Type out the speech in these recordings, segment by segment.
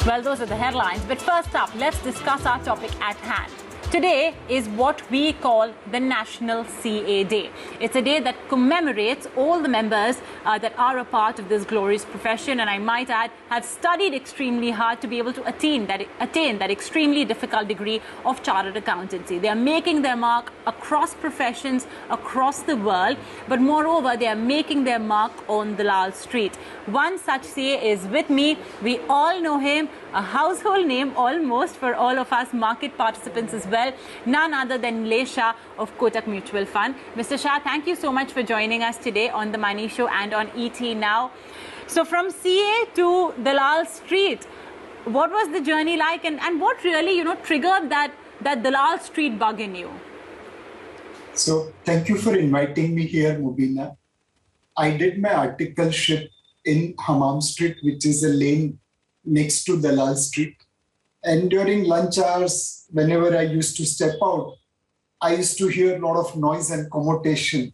Well, those are the headlines. But first up, let's discuss our topic at hand. Today is what we call the National CA Day. It's a day that commemorates all the members that are a part of this glorious profession, and I might add, have studied extremely hard to be able to attain that extremely difficult degree of chartered accountancy. They are making their mark across professions, across the world, but moreover, they are making their mark on Dalal Street. One such CA is with me. We all know him, a household name almost for all of us market participants as well. None other than Nilesh Shah of Kotak Mutual Fund. Mr. Shah, thank you so much for joining us today on The Money Show and on ET Now. So from CA to Dalal Street, what was the journey like, and what really, triggered that Dalal Street bug in you? So thank you for inviting me here, Mubina. I did my articleship in Hammam Street, which is a lane next to Dalal Street. And during lunch hours, whenever I used to step out, I used to hear a lot of noise and commotion.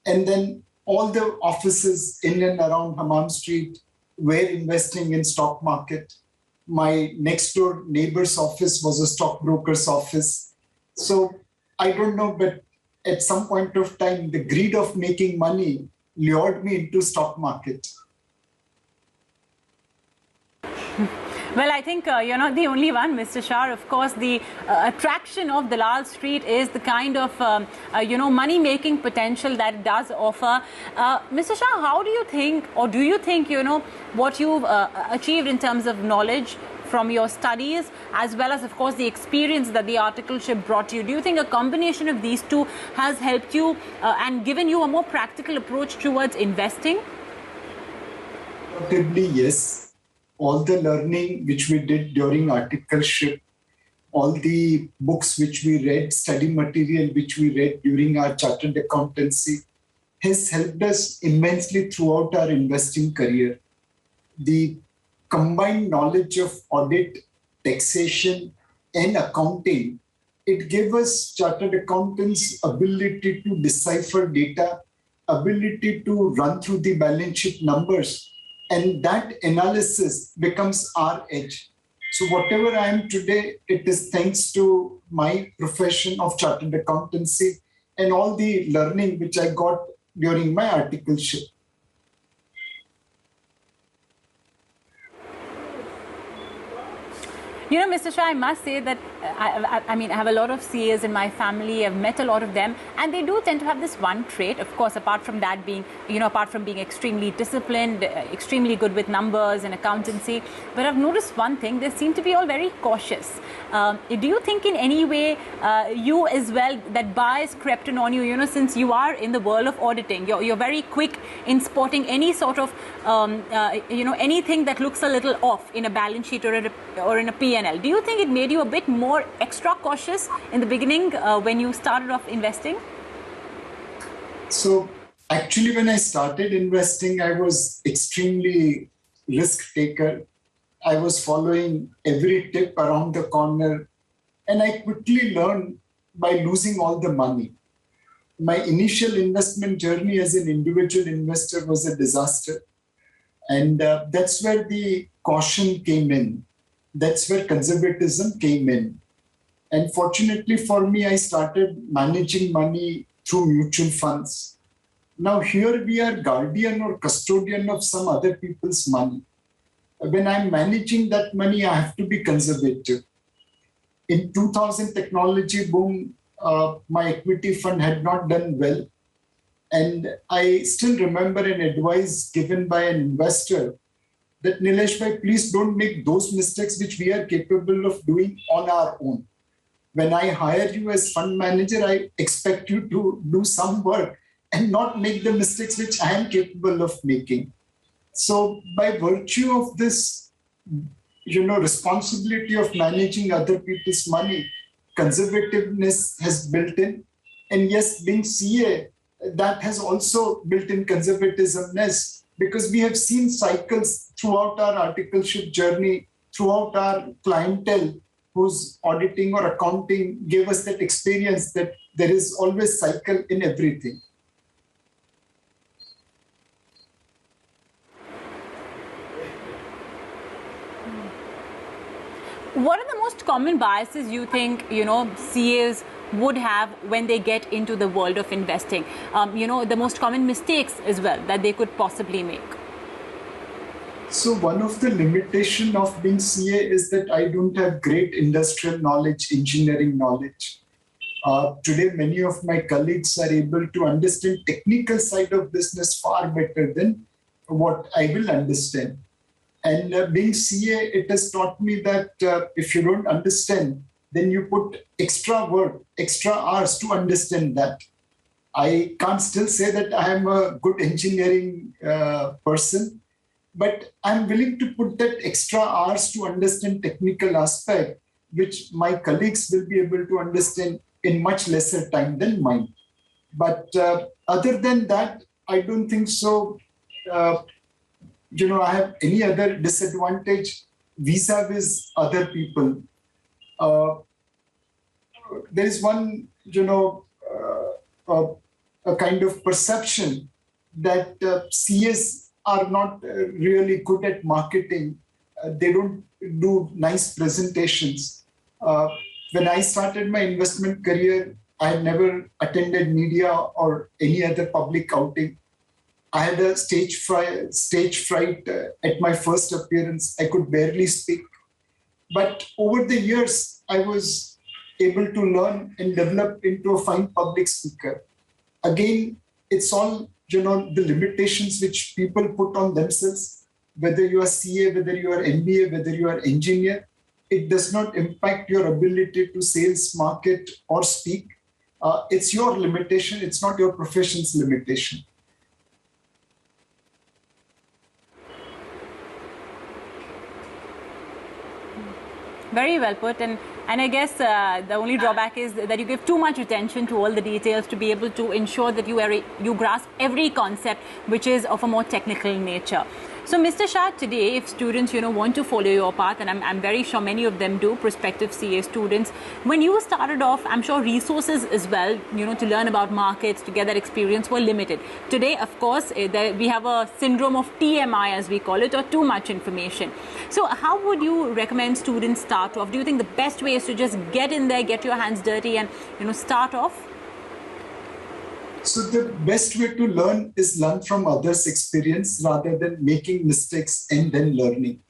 And then all the offices in and around Hammam Street were investing in stock market. My next door neighbor's office was a stockbroker's office. So I don't know, but at some point of time, the greed of making money lured me into stock market. Well, I think you're not the only one, Mr. Shah. Of course, the attraction of Dalal Street is the kind of, money-making potential that it does offer. Mr. Shah, how do you think, or do you think, what you've achieved in terms of knowledge from your studies, as well as, of course, the experience that the articleship brought you, do you think a combination of these two has helped you and given you a more practical approach towards investing? Probably, yes. All the learning which we did during articleship, all the books which we read, study material which we read during our chartered accountancy has helped us immensely throughout our investing career. The combined knowledge of audit, taxation, and accounting, it gave us chartered accountants ability to decipher data, ability to run through the balance sheet numbers, and that analysis becomes our edge. So whatever I am today, it is thanks to my profession of chartered accountancy and all the learning which I got during my articleship. Mr. Shah, I must say that I have a lot of CAs in my family. I've met a lot of them, and they do tend to have this one trait. Of course, apart from being extremely disciplined, extremely good with numbers and accountancy. But I've noticed one thing: they seem to be all very cautious. Do you think in any way you as well that bias crept in on you? Since you are in the world of auditing, you're very quick in spotting any sort of anything that looks a little off in a balance sheet or in a P&L. Do you think it made you a bit more extra cautious in the beginning when you started off investing? So actually, when I started investing, I was extremely risk taker. I was following every tip around the corner, and I quickly learned by losing all the money. My initial investment journey as an individual investor was a disaster. And that's where the caution came in. That's where conservatism came in. And fortunately for me, I started managing money through mutual funds. Now here we are guardian or custodian of some other people's money. When I'm managing that money, I have to be conservative. In 2000 technology boom, my equity fund had not done well. And I still remember an advice given by an investor that, Nilesh bhai, please don't make those mistakes which we are capable of doing on our own. When I hire you as fund manager, I expect you to do some work and not make the mistakes which I am capable of making. So by virtue of this, responsibility of managing other people's money, conservativeness has built in. And yes, being CA, that has also built in conservatismness, because we have seen cycles throughout our articleship journey, throughout our clientele whose auditing or accounting gave us that experience that there is always cycle in everything. What are the most common biases you think, CAs would have when they get into the world of investing? The most common mistakes as well that they could possibly make. So one of the limitation of being CA is that I don't have great industrial knowledge, engineering knowledge. Today, many of my colleagues are able to understand technical side of business far better than what I will understand. And being CA, it has taught me that if you don't understand, then you put extra work, extra hours to understand that. I can't still say that I am a good engineering person, but I'm willing to put that extra hours to understand technical aspect, which my colleagues will be able to understand in much lesser time than mine. But other than that, I don't think so. I have any other disadvantage vis-a-vis other people. There is one, a kind of perception that CAs are not really good at marketing. They don't do nice presentations. When I started my investment career, I had never attended media or any other public outing. I had a stage fright at my first appearance. I could barely speak. But over the years, I was able to learn and develop into a fine public speaker. Again, it's all, the limitations which people put on themselves, whether you are CA, whether you are MBA, whether you are engineer, it does not impact your ability to sales, market, or speak. It's your limitation. It's not your profession's limitation. Very well put, and I guess the only drawback is that you give too much attention to all the details to be able to ensure that you grasp every concept which is of a more technical nature. So, Mr. Shah, today, if students, want to follow your path, and I'm very sure many of them do, prospective CA students, when you started off, I'm sure resources as well, to learn about markets, to get that experience were limited. Today, of course, we have a syndrome of TMI, as we call it, or too much information. So, how would you recommend students start off? Do you think the best way is to just get in there, get your hands dirty, and, start off? So the best way to learn is learn from others' experience rather than making mistakes and then learning.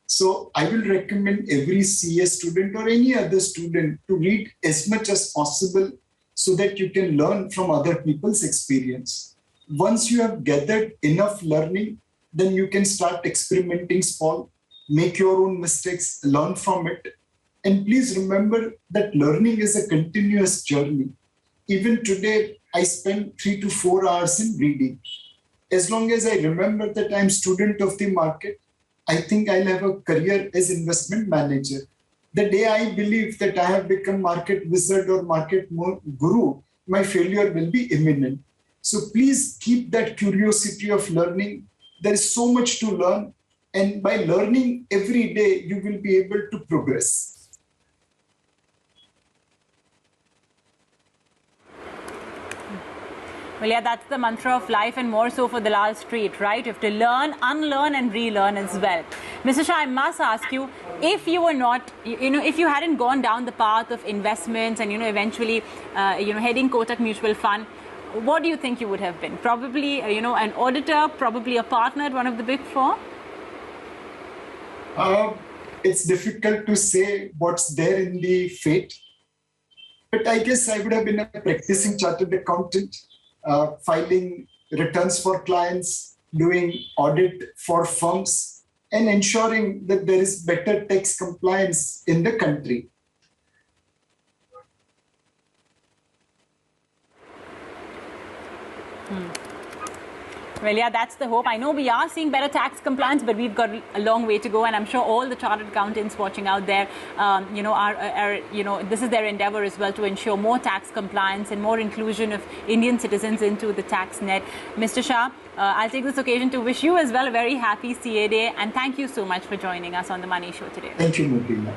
So I will recommend every CA student or any other student to read as much as possible so that you can learn from other people's experience. Once you have gathered enough learning, then you can start experimenting small, make your own mistakes, learn from it. And please remember that learning is a continuous journey. Even today, I spend 3 to 4 hours in reading. As long as I remember that I'm student of the market, I think I'll have a career as investment manager. The day I believe that I have become market wizard or market guru, my failure will be imminent. So please keep that curiosity of learning. There is so much to learn. And by learning every day, you will be able to progress. Well, yeah, that's the mantra of life, and more so for Dalal Street, right? You have to learn, unlearn, and relearn as well. Mr. Shah, I must ask you, if you were not, if you hadn't gone down the path of investments and, eventually, heading Kotak Mutual Fund, what do you think you would have been? Probably, an auditor, probably a partner at one of the big four? It's difficult to say what's there in the fate. But I guess I would have been a practicing chartered accountant. Filing returns for clients, doing audit for firms, and ensuring that there is better tax compliance in the country. Well, yeah, that's the hope. I know we are seeing better tax compliance, but we've got a long way to go. And I'm sure all the chartered accountants watching out there, this is their endeavor as well to ensure more tax compliance and more inclusion of Indian citizens into the tax net. Mr. Shah, I'll take this occasion to wish you as well a very happy CA Day. And thank you so much for joining us on The Money Show today. Thank you, Mubina.